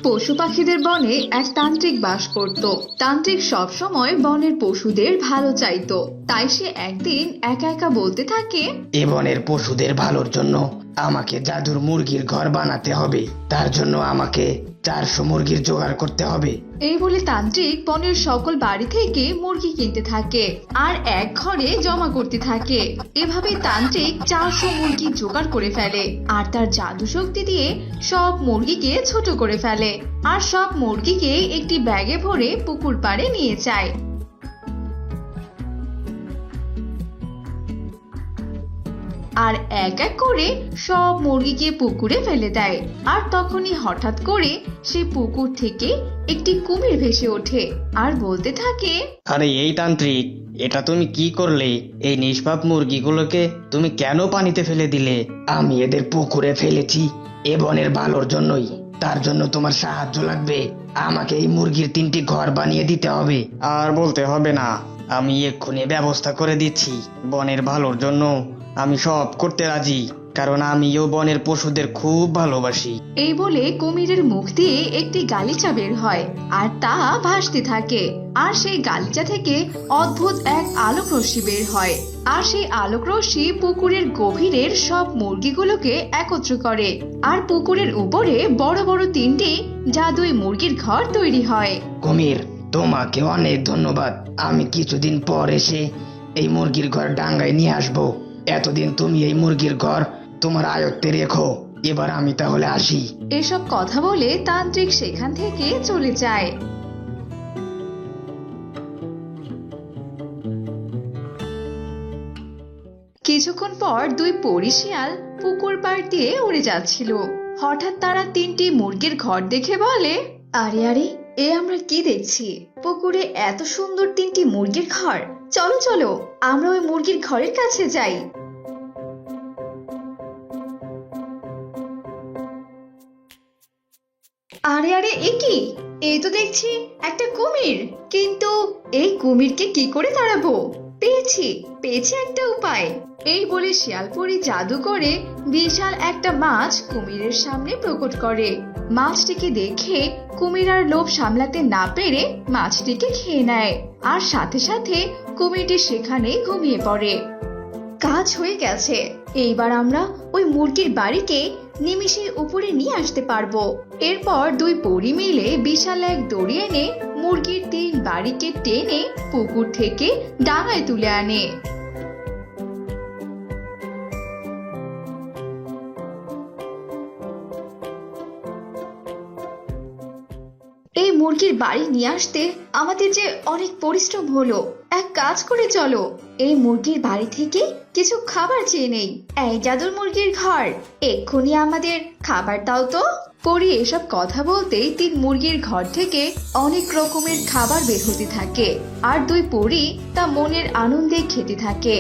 পশু পাখিদের বনে এক তান্ত্রিক বাস করত। তান্ত্রিক সব সময় বনের পশুদের ভালো চাইতো। তাই সে একদিন একা একা বলতে থাকে, এ বনের পশুদের ভালোর জন্য আমাকে জাদুর মুরগির ঘর বানাতে হবে। তার জন্য আমাকে 400 মুরগির জোগাড় করতে হবে। এই বলে তান্ত্রিক বনের সকল বাড়ি থেকে মুরগি কিনতে থাকে আর এক ঘরে জমা করতে থাকে। এভাবে তান্ত্রিক 400 মুরগি জোগাড় করে ফেলে আর তার জাদু শক্তি দিয়ে সব মুরগিকে ছোট করে ফেলে আর সব মুরগিকে একটি ব্যাগে ভরে পুকুর পাড়ে নিয়ে যায়। আর এক এক করে সব মুরগিকে পুকুরে ফেলে দেয়। আর তখনই হঠাৎ করে সে পুকুর থেকে একটি কুমির ভেসে ওঠে আর বলতে থাকে, আরে এই তান্ত্রিক, এটা তুমি কি করলে? এই নিষ্পাপ মুরগিগুলোকে তুমি কেন পানিতে ফেলে দিলে? আমি এদের পুকুরে ফেলেছি এ বনের ভালোর জন্যই। তার জন্য তোমার সাহায্য লাগবে। আমাকে এই মুরগির 3টি ঘর বানিয়ে দিতে হবে। আর বলতে হবে না, আমি এক্ষুনি ব্যবস্থা করে দিচ্ছি। বনের ভালোর জন্য আমি সব করতে রাজি, কারণ আমিও বনের পশুদের খুব ভালোবাসি। এই বলে কুমিরের মুখ দিয়ে একটি গালিচা বের হয় আর তা ভাসতে থাকে। আর সেই গালিচা থেকে অদ্ভুত এক আলোক রশ্মি বের হয় আর সেই আলোক রশ্মি পুকুরের গভীরের সব মুরগিগুলোকে একত্র করে আর পুকুরের উপরে বড় বড় 3টি জাদুই মুরগির ঘর তৈরি হয়। কুমির, তোমাকে অনেক ধন্যবাদ। আমি কিছুদিন পর এসে এই মুরগির ঘর ডাঙ্গায় নিয়ে আসবো। এতদিন তুমি এই মুরগির ঘর তোমার আয়ত্তে রেখো। এবার আমি তাহলে আসি। এসব কথা বলে তান্ত্রিক সেখান থেকে চলে যায়। কিছুক্ষণ পর 2 পরী শিয়াল পুকুর পাড় দিয়ে উড়ে যাচ্ছিল। হঠাৎ তারা 3টি মুরগির ঘর দেখে বলে, আরে আরে, এ আমরা কি দেখছি? পুকুরে এত সুন্দর 3টি মুরগির ঘর। চলো চলো, আমরা ওই মুরগির ঘরের কাছে যাই। আরে আরে, এ কি? এই তো দেখছি একটা কুমির। কিন্তু এই কুমিরকে কি করে তাড়াবো? পেয়েছি পেয়েছি একটা উপায়। এই বলে শিয়ালপরি জাদু করে বিশাল একটা মাছ কুমিরের সামনে প্রকট করে। মাছটিকে দেখে কুমির আর লোভ সামলাতে না পেরে মাছটিকে খেয়ে নেয় আর সাথে সাথে কুমিরটি সেখানেই ঘুমিয়ে পড়ে। কাজ হয়ে গেছে। এইবার আমরা ওই মুরগির বাড়িকে নিমিষের উপরে নিয়ে আসতে পারবো। এরপর 2 পরী মিলে বিশাল এক দড়ি এনে মুরগির 3 বাড়িকে টেনে পুকুর থেকে ডাঙায় তুলে আনে। এই মুরগির বাড়ি নিয়ে আসতে আমাদের যে অনেক পরিশ্রম হলো। এক কাজ করে চলো, এই মুরগির বাড়ি থেকে কিছু খাবার চেয়ে নেই। এই জাদুর মুরগির ঘর, এক্ষুনি আমাদের খাবার দাও তো। পরি এসব কথা বলতেই 3 মুরগির ঘর থেকে অনেক রকমের খাবার বের হতে থাকে আর 2 পরী তা মনের আনন্দে খেতে থাকে।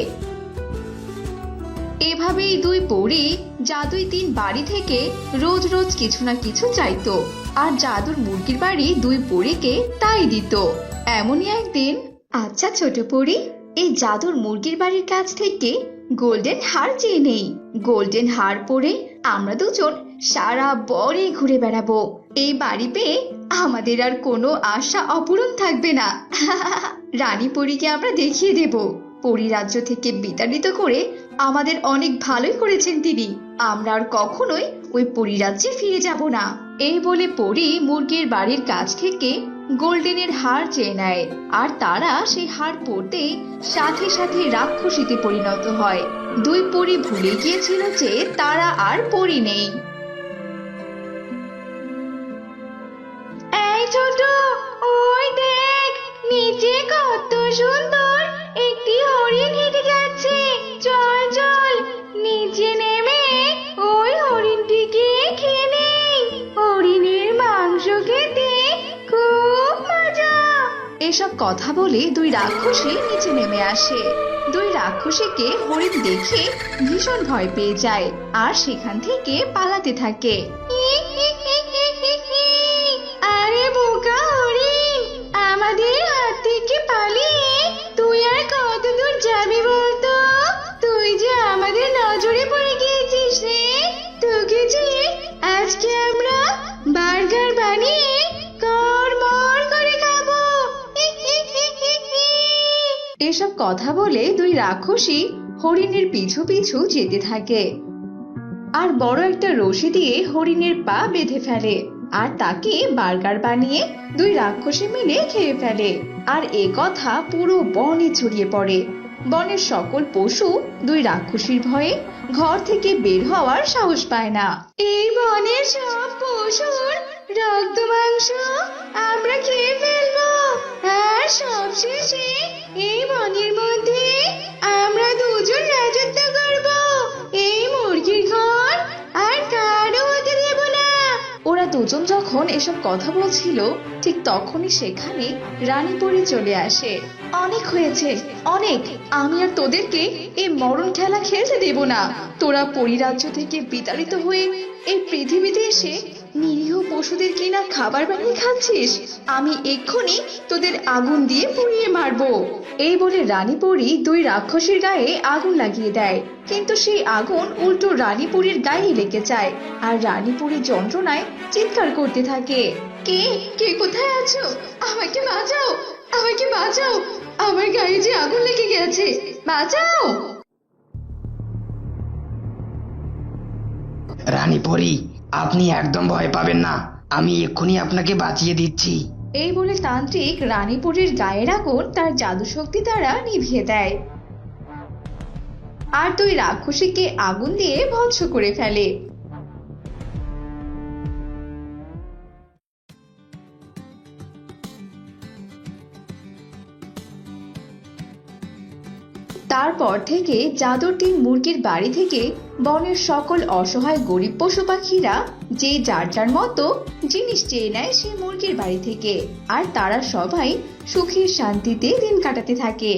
এভাবেই 2 পরী জাদুই 3 বাড়ি থেকে রোজ রোজ কিছু না কিছু চাইতো আর জাদুর মুরগির বাড়ি 2 পরীকে তাই দিত। এমনই একদিন, আচ্ছা ছোট পরী, এই জাদুর মুরগির বাড়ির কাছ থেকে গোল্ডেন হার চেয়ে নেই। গোল্ডেন হার পরে আমরা দুজন সারা বনে ঘুরে বেড়াবো। এই বাড়ি পেয়ে আমাদের আর কোনো আশা অপূরণ থাকবে না। রানী পরীকে আমরা দেখিয়ে দেব পরিরাজ্য থেকে বিতাড়িত করে আমাদের অনেক ভালোই করেছেন তিনি। আমরা আর কখনোই ওই পরিরাজ্যে ফিরে যাব না। এই বলে পরী মুরগির বাড়ির কাছ থেকে গোল্ডেনের হার চেয়ে নেয় আর তারা সেই হার পরতেই সাথে সাথে রাক্ষসীতে পরিণত হয়। 2 পরী ভুলে গিয়েছিল যে তারা আর পরী নেই। এই ছোট, ওই দেখ, নিচে কত সুন্দর একটি হরিণ হেঁটে যাচ্ছে। চল চল, নিচে নেমে ওই হরিণটিকে খেয়ে নেই। হরিণের মাংস খেতে খুব মজা। এসব কথা বলে 2 রাক্ষসী নিচে নেমে আসে। 2 রাক্ষসীকে হরিণ দেখে ভীষণ ভয় পেয়ে যায় আর সেখান থেকে পালাতে থাকে। আরে বোকা হরিণ, আমাদের হাত থেকে পালিয়ে তুই আর কত দূর যাবি বলতো? তুই যে আমাদের নজরে পড়ে গিয়েছিস রে। তোকে যে আজকে আমরা বার্গার বানিয়ে কড়মড় করে খাবো। এসব কথা বলে দুই রাক্ষসী হরিণের পিছু পিছু যেতে থাকে আর বড় একটা রশি দিয়ে হরিণের পা বেঁধে ফেলে আর তাকে বার্গার বানিয়ে দুই রাক্ষসী মিলে খেয়ে ফেলে। আর এ কথা পুরো বনে ছড়িয়ে পড়ে। বনের সকল পশু দুই রাক্ষসীর ভয়ে ঘর থেকে বের হওয়ার সাহস পায় না। এই বনের সব পশুর রক্ত মাংস আমরা খেয়ে ফেলবো, আর সবশেষে এই বনের মধ্যে আমরা দুজন রাজত্ব করব। এই মুরগির ঘর আর কারো হতে দেব না। ওরা দুজন যখন এসব কথা বলছিল ঠিক তখনই সেখানে রানী পরী চলে আসে। অনেক হয়েছে, অনেক। আমি আর তোদেরকে এই মরণ খেলা খেলতে দেব না। তোরা পরিরাজ্য থেকে বিতাড়িত হয়ে এই পৃথিবীতে এসে নিরীহ পশুদের কিনা খাবার বানিয়ে খাচ্ছিস। আমি এক্ষুনি তোদের আগুন দিয়ে পুড়িয়ে মারবো। এই বলে রানী পরী দুই রাক্ষসীর গায়ে আগুন লাগিয়ে দেয়, কিন্তু সেই আগুন উল্টো রানী পরীর গায়ে লেগে যায় আর রানী পরী যন্ত্রণায় চিৎকার করতে থাকে। কে কে কোথায় আছো? আমাকে বাঁচাও, আমাকে বাঁচাও, আমার গায়ে যে আগুন লেগে গেছে, বাঁচাও। রানী পরী, আপনি একদম ভয় পাবেন না, আমি এক্ষুনি আপনাকে বাঁচিয়ে দিচ্ছি। এই বলে তান্ত্রিক রানী পরীর গায়ের আগুন তার জাদু শক্তি দ্বারা নিভিয়ে দেয় আর দুই রাক্ষসীকে আগুন দিয়ে ভস্ম করে ফেলে। তারপর থেকে জাদুর টিম মুরগির বাড়ি থেকে বনের সকল অসহায় গরিব পশু পাখিরা যে যার যার মতো জিনিস চেয়ে নেয় সেই মুরগির বাড়ি থেকে, আর তারা সবাই সুখে শান্তিতে দিন কাটাতে থাকে।